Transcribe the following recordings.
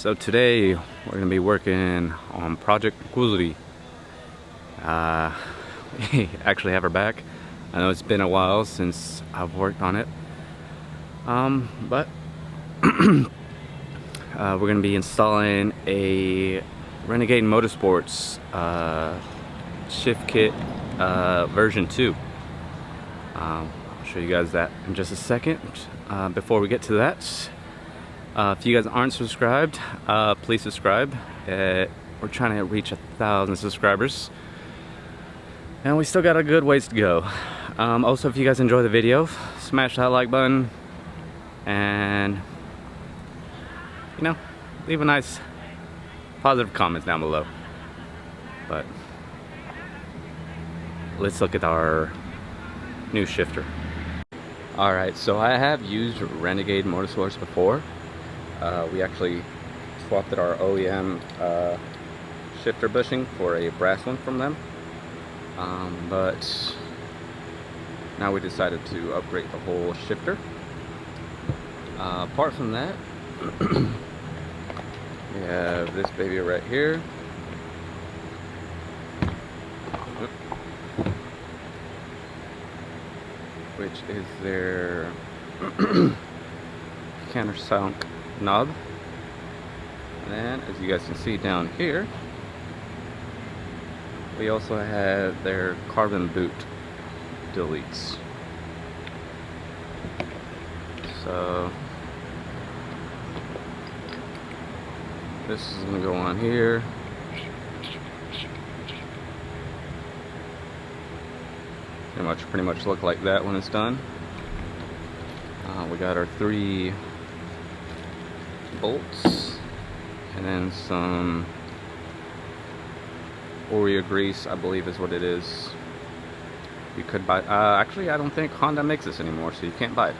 So today we're going to be working on Project Kuzuri. We actually have her back. I know it's been a while since I've worked on it, but we're going to be installing a Renegade Motorsports shift kit version 2. I'll show you guys that in just a second. Before we get to that, if you guys aren't subscribed, please subscribe. We're trying to reach 1,000 subscribers, and we still got a good ways to go. Also, if you guys enjoy the video, smash that like button, and leave a nice positive comments down below. But let's look at our new shifter. Alright, so I have used Renegade Motorsports before. We actually swapped our OEM shifter bushing for a brass one from them. But now we decided to upgrade the whole shifter. Apart from that, we have this baby right here. Which is their Countersunk knob. And then, as you guys can see down here, we also have their carbon boot deletes. So this is going to go on here. Pretty much look like that when it's done. We got our 3 bolts and then some Oreo grease, I believe is what it is. You could buy, actually I don't think Honda makes this anymore, so you can't buy it.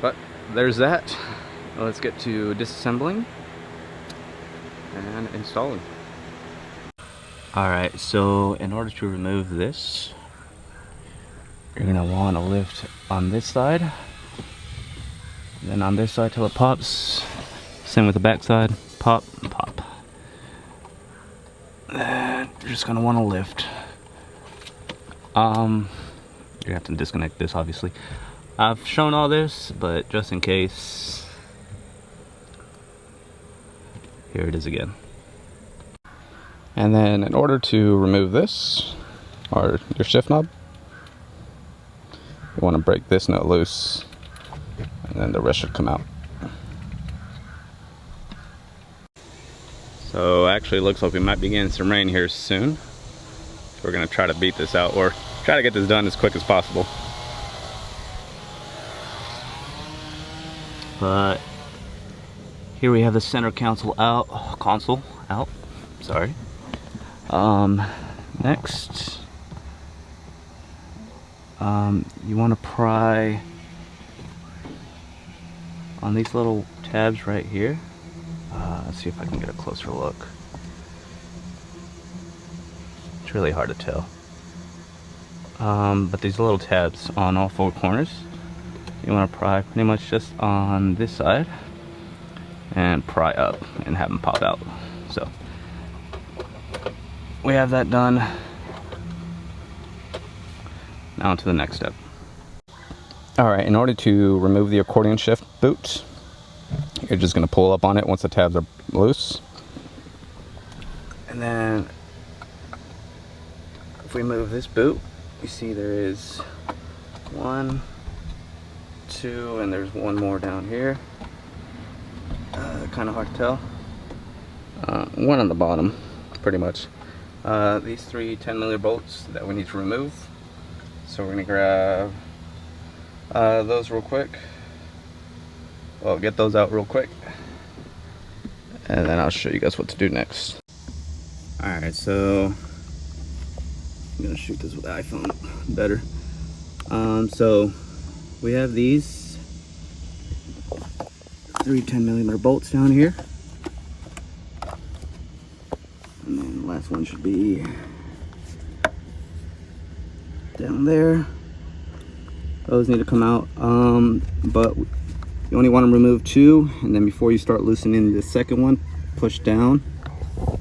But there's that. Let's get to disassembling and installing. Alright, so in order to remove this, you're going to want to lift on this side, and then on this side till it pops. Same with the back side, pop, pop. Then you're just going to want to lift. You have to disconnect this, obviously. I've shown all this, but just in case, here it is again. And then in order to remove this, or your shift knob, you want to break this nut loose, and then the rest should come out. So actually it looks like we might be getting some rain here soon. So we're going to try to beat this out, or try to get this done as quick as possible. But here we have the center console out. Sorry. Next, you want to pry on these little tabs right here. Let's see if I can get a closer look. It's really hard to tell. But these little tabs on all 4 corners, you want to pry pretty much just on this side and pry up and have them pop out. So we have that done. Now on to the next step. Alright, in order to remove the accordion shift boot, you're just going to pull up on it once the tabs are loose. And then if we move this boot, you see there is 1, 2, and there's one more down here. Kind of hard to tell. One on the bottom, pretty much. These 3 10mm bolts that we need to remove. So we're going to grab those real quick. Well, get those out real quick, and then I'll show you guys what to do next. Alright, so I'm going to shoot this with the iPhone better. So we have these 3 10mm bolts down here. And then the last one should be down there. Those need to come out, but You only want to remove 2, and then before you start loosening the second one, push down. Let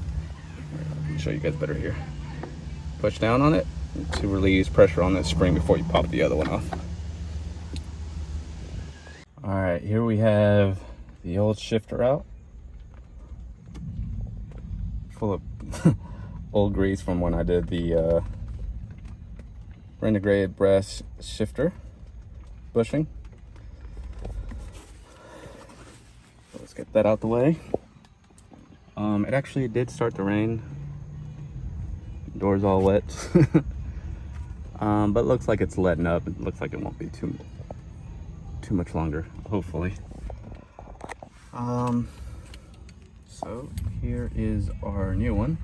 me show you guys better here. Push down on it to release pressure on that spring before you pop the other one off. All right, here we have the old shifter out, full of old grease from when I did the Renegade brass shifter bushing. So let's get that out the way. It actually did start to rain. Door's all wet. But looks like it's letting up. It looks like it won't be too much longer, hopefully. So here is our new one.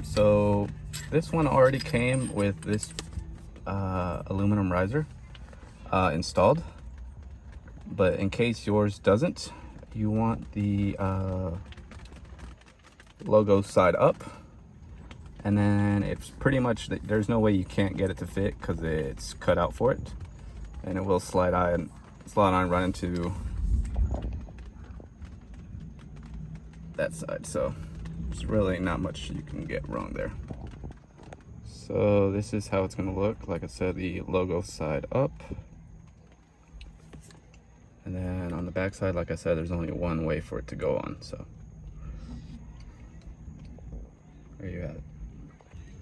So this one already came with this aluminum riser installed, but in case yours doesn't, you want the logo side up, and then it's pretty much, there's no way you can't get it to fit because it's cut out for it, and it will slide on run into that side. So there's really not much you can get wrong there. So this is how it's going to look. Like I said, the logo side up, and then on the back side, like I said, there's only one way for it to go on. So there you have it.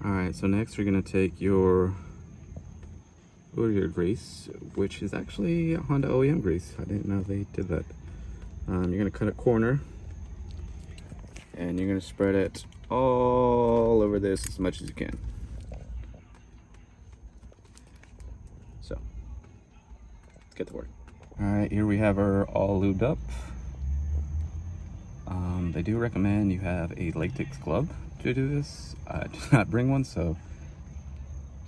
All right, so next we're going to take your grease, which is actually Honda OEM grease. I didn't know they did that. You're going to cut a corner, and you're going to spread it all over this as much as you can. So let's get to work. All right, here we have her all lubed up. They do recommend you have a latex glove to do this. I did not bring one, so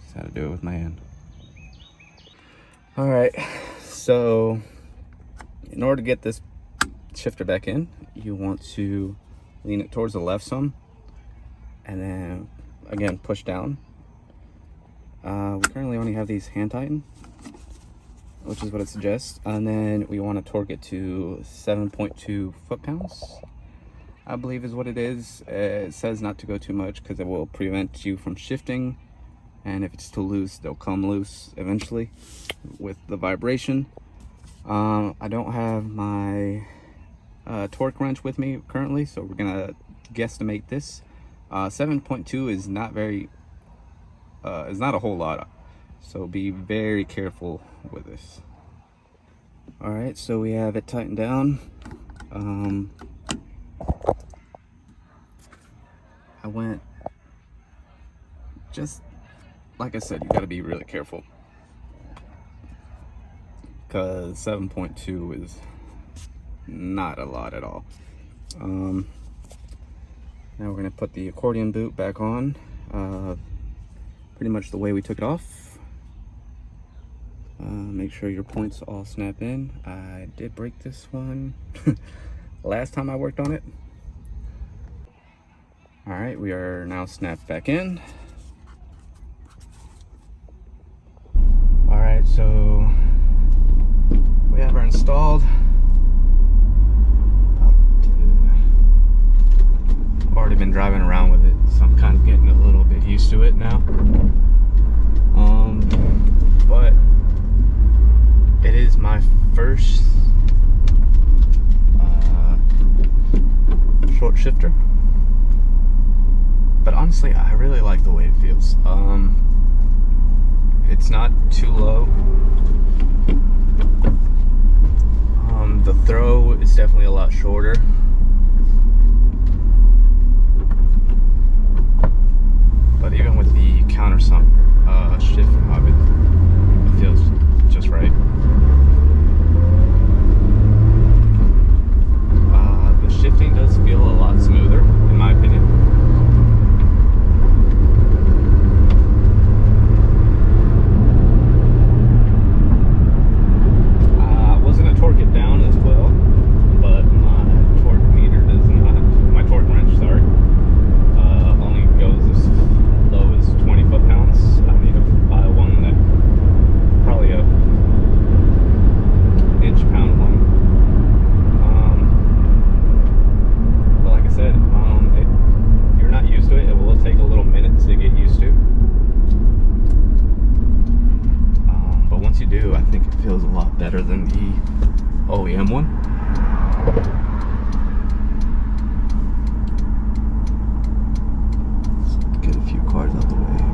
just had to do it with my hand. All right, so in order to get this shifter back in, you want to lean it towards the left some, and then again push down. We currently only have these hand tighten, which is what it suggests, and then we want to torque it to 7.2 foot-pounds, I believe is what it is. It says not to go too much because it will prevent you from shifting, and if it's too loose, they'll come loose eventually with the vibration. I don't have my torque wrench with me currently, so we're gonna guesstimate this. 7.2 is not very is not a whole lot, so be very careful with this. All right, so we have it tightened down. I went, just like I said, you got to be really careful because 7.2 is not a lot at all. Now we're going to put the accordion boot back on, pretty much the way we took it off. Make sure your points all snap in. I did break this one last time I worked on it. All right, we are now snapped back in. All right, so we have her installed. I've already been driving around with it, so I'm kind of getting a little bit used to it now. But it is my first short shifter. But honestly, I really like the way it feels. It's not too low. The throw is definitely a lot shorter. But even with the countersunk shift of it feels just right. The shifting does feel a lot smoother, in my opinion. I was going to torque it down as well, but my torque meter does not, my torque wrench, sorry, only goes as low as 20 foot-pounds. I need to buy OEM one. Let's get a few cars out the way here.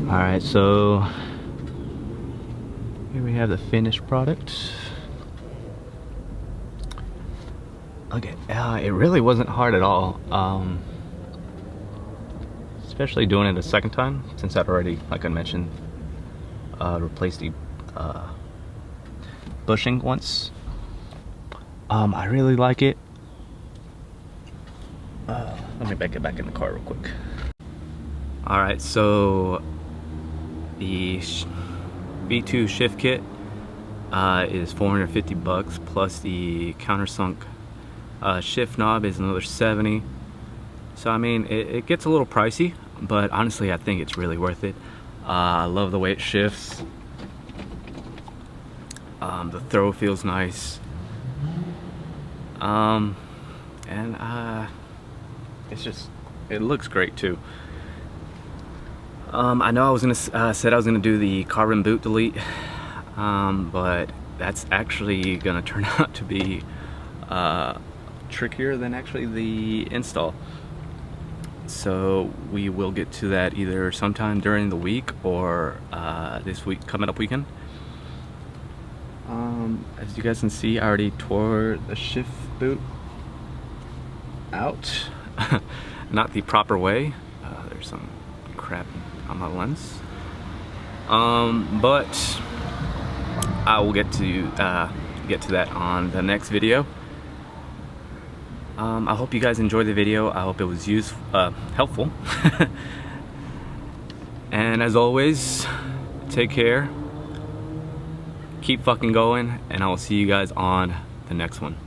Alright, so here we have the finished product. Okay, it really wasn't hard at all, especially doing it a second time, since I'd already, like I mentioned, replaced the bushing once. I really like it. Let me get back in the car real quick. Alright, so the V2 shift kit is $450 plus the Countersunk shift knob is another $70. So I mean, it gets a little pricey, but honestly I think it's really worth it. I love the way it shifts. The throw feels nice. It's just, it looks great too. I know I was gonna said I was gonna do the carbon boot delete, but that's actually gonna turn out to be trickier than actually the install. So we will get to that either sometime during the week or this week, coming up weekend. As you guys can see, I already tore the shift boot out. Not the proper way. There's some crap on my lens, but I will get to that on the next video. I hope you guys enjoyed the video. I hope it was helpful. And as always, take care, keep fucking going, and I will see you guys on the next one.